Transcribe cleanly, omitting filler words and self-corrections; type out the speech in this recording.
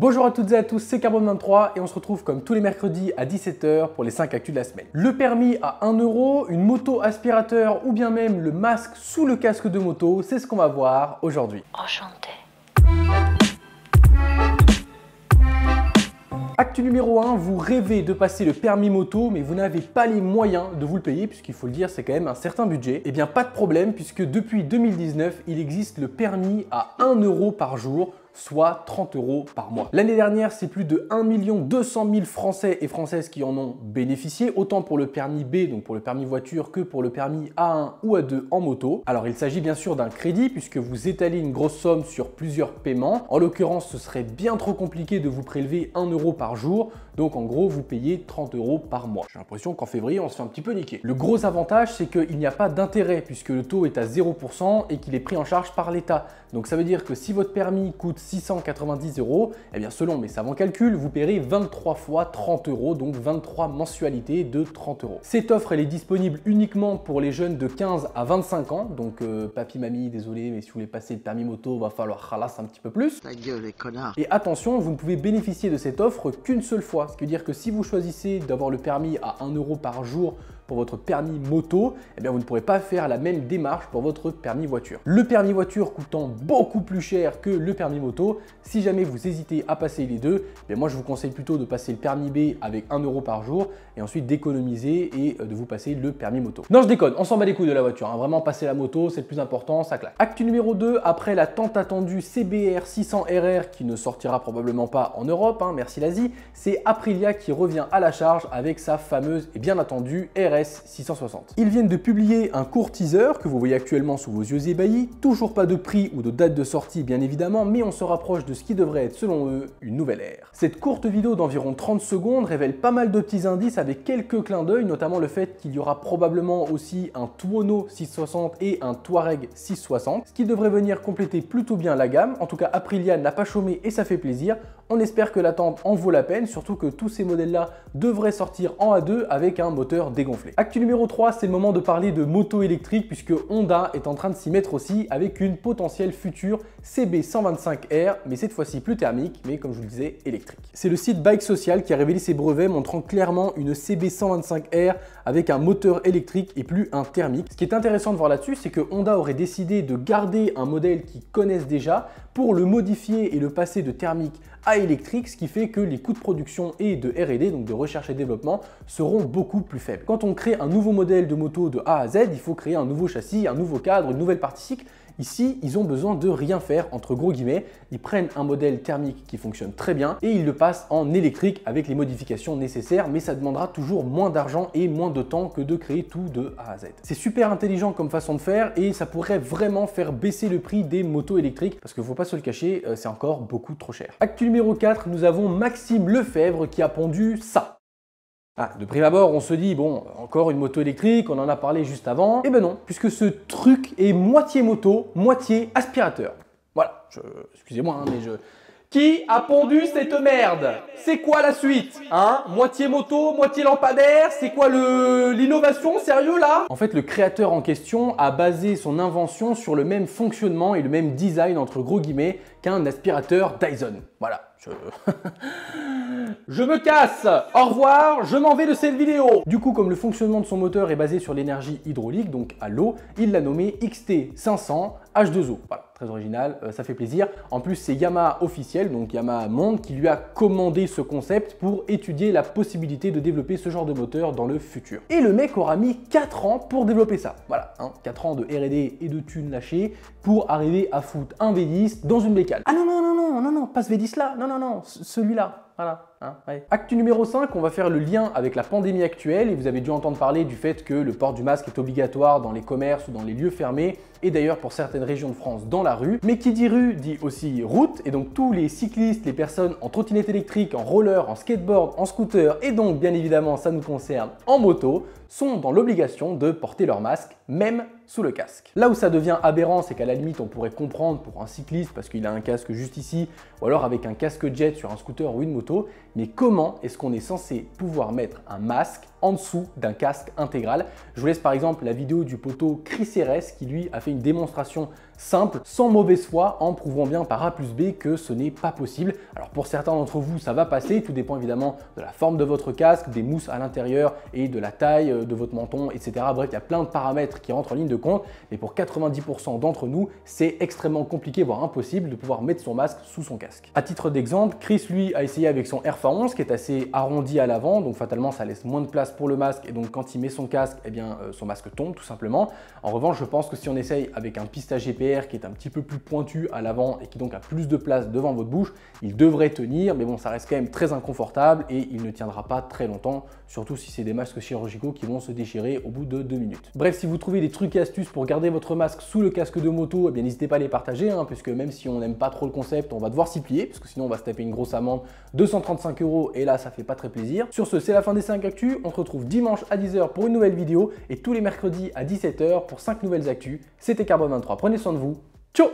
Bonjour à toutes et à tous, c'est Carbone23 et on se retrouve comme tous les mercredis à 17 h pour les 5 actus de la semaine. Le permis à 1 €, une moto aspirateur ou bien même le masque sous le casque de moto, c'est ce qu'on va voir aujourd'hui. Enchanté. Actu numéro 1, vous rêvez de passer le permis moto mais vous n'avez pas les moyens de vous le payer puisqu'il faut le dire c'est quand même un certain budget. Eh bien pas de problème puisque depuis 2019 il existe le permis à 1 € par jour, soit 30 € par mois. L'année dernière, c'est plus de 1 200 000 Français et Françaises qui en ont bénéficié, autant pour le permis B, donc pour le permis voiture, que pour le permis A1 ou A2 en moto. Alors il s'agit bien sûr d'un crédit puisque vous étalez une grosse somme sur plusieurs paiements. En l'occurrence, ce serait bien trop compliqué de vous prélever 1 € par jour, donc en gros, vous payez 30 € par mois. J'ai l'impression qu'en février, on se fait un petit peu niquer. Le gros avantage, c'est qu'il n'y a pas d'intérêt puisque le taux est à 0% et qu'il est pris en charge par l'État. Donc ça veut dire que si votre permis coûte 690 €, eh bien selon mes savants calculs, vous paierez 23 fois 30 €, donc 23 mensualités de 30 €. Cette offre, elle est disponible uniquement pour les jeunes de 15 à 25 ans. Donc papy, mamie, désolé, mais si vous voulez passer le permis moto, va falloir ralasser un petit peu plus. Ta gueule, les connards. Et attention, vous ne pouvez bénéficier de cette offre qu'une seule fois. Ce qui veut dire que si vous choisissez d'avoir le permis à 1 € par jour pour votre permis moto, eh bien vous ne pourrez pas faire la même démarche pour votre permis voiture. Le permis voiture coûtant beaucoup plus cher que le permis moto, si jamais vous hésitez à passer les deux, eh moi je vous conseille plutôt de passer le permis B avec 1 € par jour et ensuite d'économiser et de vous passer le permis moto. Non, je déconne, on s'en bat les couilles de la voiture, hein. Vraiment passer la moto, c'est le plus important, ça claque. Actu numéro 2, après la tant attendue CBR 600 RR qui ne sortira probablement pas en Europe, hein, merci l'Asie, c'est Aprilia qui revient à la charge avec sa fameuse et bien attendue RS 660. Ils viennent de publier un court teaser que vous voyez actuellement sous vos yeux ébahis, toujours pas de prix ou de date de sortie bien évidemment, mais on se rapproche de ce qui devrait être selon eux une nouvelle ère. Cette courte vidéo d'environ 30 secondes révèle pas mal de petits indices avec quelques clins d'œil, notamment le fait qu'il y aura probablement aussi un Tuono 660 et un Touareg 660, ce qui devrait venir compléter plutôt bien la gamme. En tout cas, Aprilia n'a pas chômé et ça fait plaisir. On espère que l'attente en vaut la peine, surtout que tous ces modèles-là devraient sortir en A2 avec un moteur dégonflé. Actu numéro 3, c'est le moment de parler de moto électrique puisque Honda est en train de s'y mettre aussi avec une potentielle future CB125R, mais cette fois-ci plus thermique, mais comme je vous le disais, électrique. C'est le site Bike Social qui a révélé ses brevets montrant clairement une CB125R avec un moteur électrique et plus un thermique. Ce qui est intéressant de voir là-dessus, c'est que Honda aurait décidé de garder un modèle qu'ils connaissent déjà pour le modifier et le passer de thermique à électrique, ce qui fait que les coûts de production et de R&D, donc de recherche et développement, seront beaucoup plus faibles. Quand on crée un nouveau modèle de moto de A à Z, il faut créer un nouveau châssis, un nouveau cadre, une nouvelle partie cycle. Ici, ils ont besoin de rien faire, entre gros guillemets. Ils prennent un modèle thermique qui fonctionne très bien et ils le passent en électrique avec les modifications nécessaires, mais ça demandera toujours moins d'argent et moins de temps que de créer tout de A à Z. C'est super intelligent comme façon de faire et ça pourrait vraiment faire baisser le prix des motos électriques parce qu'il ne faut pas se le cacher, c'est encore beaucoup trop cher. Actu numéro 4, nous avons Maxime Lefebvre qui a pondu ça. Ah, de prime abord, on se dit, bon, encore une moto électrique, on en a parlé juste avant. Eh ben non, puisque ce truc est moitié moto, moitié aspirateur. Voilà, excusez-moi, hein, mais Qui a pondu cette merde? C'est quoi la suite? Hein? Moitié moto, moitié lampadaire? C'est quoi l'innovation? Sérieux là? En fait, le créateur en question a basé son invention sur le même fonctionnement et le même design, entre gros guillemets, qu'un aspirateur Dyson. Voilà. Je me casse. Au revoir, je m'en vais de cette vidéo. Du coup, comme le fonctionnement de son moteur est basé sur l'énergie hydraulique, donc à l'eau, il l'a nommé XT500 H2O. Voilà, très original, ça fait plaisir. En plus, c'est Yamaha officiel, donc Yamaha Monde, qui lui a commandé ce concept pour étudier la possibilité de développer ce genre de moteur dans le futur. Et le mec aura mis 4 ans pour développer ça. Voilà, hein, 4 ans de R&D et de thunes lâchées pour arriver à foutre un V10 dans une bécane. Ah non, non, non, non, non, non, pas ce V10 là, non, non, non, celui-là. Voilà. Hein, ouais. Actu numéro 5, on va faire le lien avec la pandémie actuelle et vous avez dû entendre parler du fait que le port du masque est obligatoire dans les commerces ou dans les lieux fermés et d'ailleurs pour certaines régions de France dans la rue. Mais qui dit rue dit aussi route et donc tous les cyclistes, les personnes en trottinette électrique, en roller, en skateboard, en scooter et donc bien évidemment ça nous concerne en moto sont dans l'obligation de porter leur masque même sous le casque. Là où ça devient aberrant, c'est qu'à la limite on pourrait comprendre pour un cycliste parce qu'il a un casque juste ici ou alors avec un casque jet sur un scooter ou une moto, mais comment est-ce qu'on est censé pouvoir mettre un masque en dessous d'un casque intégral? Je vous laisse par exemple la vidéo du poteau Chris RS qui lui a fait une démonstration simple, sans mauvaise foi, en prouvant bien par A plus B que ce n'est pas possible. Alors pour certains d'entre vous, ça va passer, tout dépend évidemment de la forme de votre casque, des mousses à l'intérieur et de la taille de votre menton, etc. Bref, il y a plein de paramètres qui rentrent en ligne de compte, mais pour 90% d'entre nous, c'est extrêmement compliqué, voire impossible de pouvoir mettre son masque sous son casque. À titre d'exemple, Chris lui a essayé avec son RFA 11 qui est assez arrondi à l'avant, donc fatalement ça laisse moins de place pour le masque et donc quand il met son casque, eh bien son masque tombe tout simplement. En revanche, je pense que si on essaye avec un pistache GPR qui est un petit peu plus pointu à l'avant et qui donc a plus de place devant votre bouche, il devrait tenir, mais bon, ça reste quand même très inconfortable et il ne tiendra pas très longtemps, surtout si c'est des masques chirurgicaux qui vont se déchirer au bout de 2 minutes. Bref, si vous trouvez des trucs et astuces pour garder votre masque sous le casque de moto, eh bien n'hésitez pas à les partager, puisque même si on n'aime pas trop le concept, on va devoir s'y plier, parce que sinon on va se taper une grosse amende de 135 € et là ça fait pas très plaisir. Sur ce, c'est la fin des 5 actus, on se retrouve dimanche à 10 h pour une nouvelle vidéo et tous les mercredis à 17 h pour 5 nouvelles actus. C'était Carbone 23, prenez soin de vous, ciao.